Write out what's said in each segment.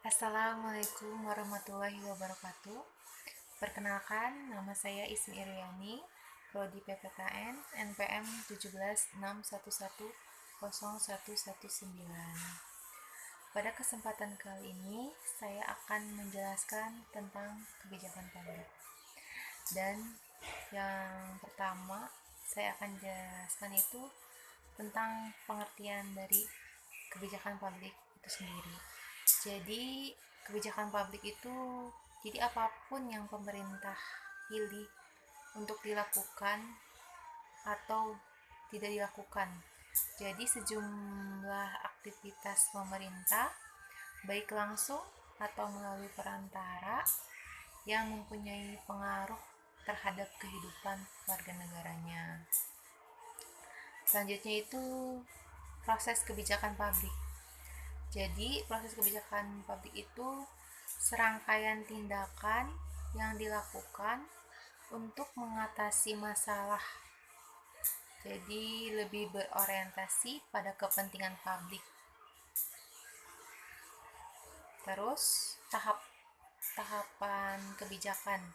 Assalamualaikum warahmatullahi wabarakatuh. Perkenalkan, nama saya Ismi Iriani, Prodi PPKN NPM 1761110119. Pada kesempatan kali ini, saya akan menjelaskan tentang kebijakan publik. Dan yang pertama, saya akan jelaskan itu tentang pengertian dari kebijakan publik itu sendiri. Jadi, kebijakan publik itu jadi apapun yang pemerintah pilih untuk dilakukan atau tidak dilakukan. Jadi, sejumlah aktivitas pemerintah baik langsung atau melalui perantara yang mempunyai pengaruh terhadap kehidupan warga negaranya. Selanjutnya itu proses kebijakan publik. Jadi, proses kebijakan publik itu serangkaian tindakan yang dilakukan untuk mengatasi masalah. Jadi, lebih berorientasi pada kepentingan publik. Terus, tahapan kebijakan.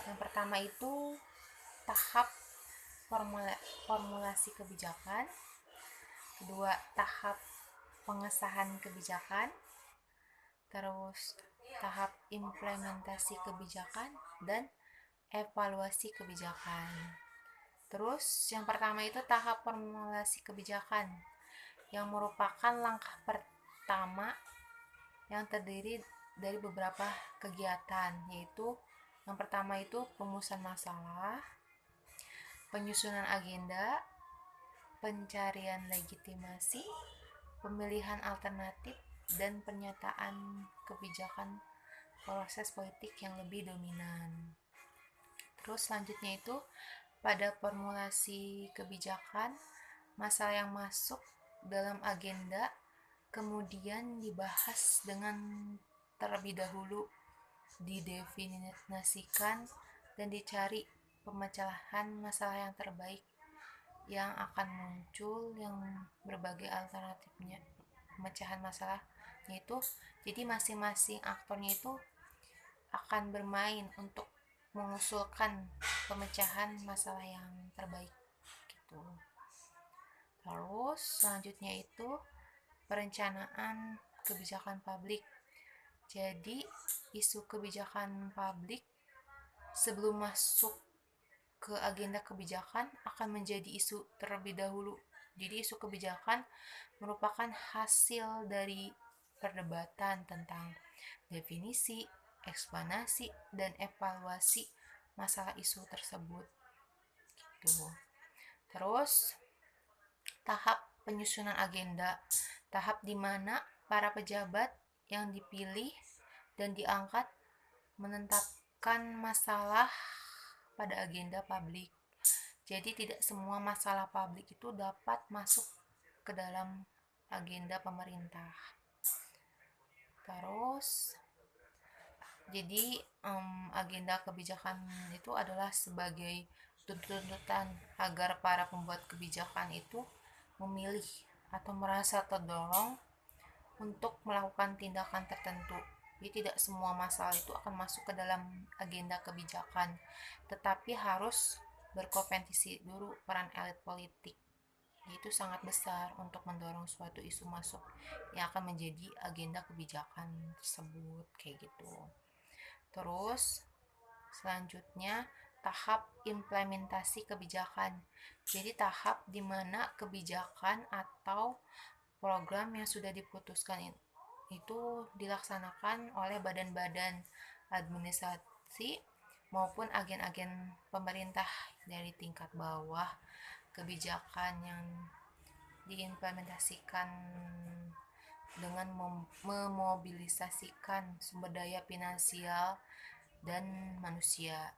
Yang pertama itu tahap formulasi kebijakan. Kedua, tahap pengesahan kebijakan, terus tahap implementasi kebijakan, dan evaluasi kebijakan. Terus yang pertama itu tahap formulasi kebijakan, yang merupakan langkah pertama yang terdiri dari beberapa kegiatan, yaitu yang pertama itu perumusan masalah, penyusunan agenda, pencarian legitimasi, pemilihan alternatif, dan pernyataan kebijakan proses politik yang lebih dominan. Terus selanjutnya itu pada formulasi kebijakan, masalah yang masuk dalam agenda kemudian dibahas dengan terlebih dahulu, didefinisikan dan dicari pemecahan masalah yang terbaik yang akan muncul, yang berbagai alternatifnya pemecahan masalahnya itu. Jadi masing-masing aktornya itu akan bermain untuk mengusulkan pemecahan masalah yang terbaik gitu. Terus selanjutnya itu perencanaan kebijakan publik. Jadi isu kebijakan publik sebelum masuk ke agenda kebijakan akan menjadi isu terlebih dahulu. Jadi isu kebijakan merupakan hasil dari perdebatan tentang definisi, eksplanasi, dan evaluasi masalah isu tersebut. Gitu. Terus tahap penyusunan agenda, tahap di mana para pejabat yang dipilih dan diangkat menetapkan masalah pada agenda publik. Jadi tidak semua masalah publik itu dapat masuk ke dalam agenda pemerintah. Terus jadi agenda kebijakan itu adalah sebagai tuntutan agar para pembuat kebijakan itu memilih atau merasa terdorong untuk melakukan tindakan tertentu. Jadi tidak semua masalah itu akan masuk ke dalam agenda kebijakan, tetapi harus berkompetisi dulu peran elit politik. Itu sangat besar untuk mendorong suatu isu masuk yang akan menjadi agenda kebijakan tersebut, kayak gitu. Terus selanjutnya tahap implementasi kebijakan. Jadi tahap di mana kebijakan atau program yang sudah diputuskan itu dilaksanakan oleh badan-badan administrasi maupun agen-agen pemerintah dari tingkat bawah. Kebijakan yang diimplementasikan dengan memobilisasikan sumber daya finansial dan manusia.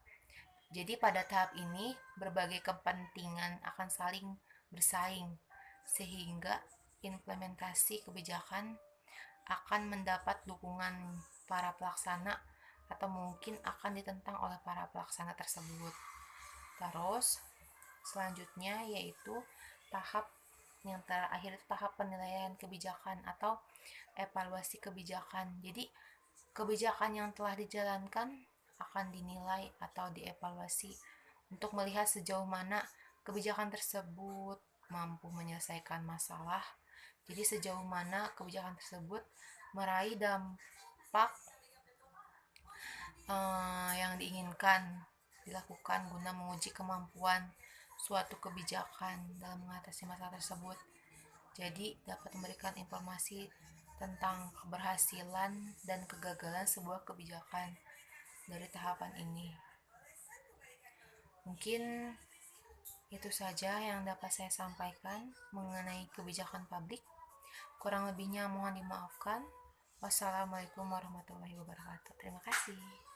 Jadi pada tahap ini berbagai kepentingan akan saling bersaing sehingga implementasi kebijakan akan mendapat dukungan para pelaksana atau mungkin akan ditentang oleh para pelaksana tersebut. Terus selanjutnya yaitu tahap yang terakhir itu tahap penilaian kebijakan atau evaluasi kebijakan. Jadi kebijakan yang telah dijalankan akan dinilai atau dievaluasi untuk melihat sejauh mana kebijakan tersebut mampu menyelesaikan masalah. Jadi sejauh mana kebijakan tersebut meraih dampak yang diinginkan dilakukan guna menguji kemampuan suatu kebijakan dalam mengatasi masalah tersebut. Jadi dapat memberikan informasi tentang keberhasilan dan kegagalan sebuah kebijakan dari tahapan ini. Mungkin itu saja yang dapat saya sampaikan mengenai kebijakan publik. Kurang lebihnya mohon dimaafkan. Wassalamualaikum warahmatullahi wabarakatuh. Terima kasih.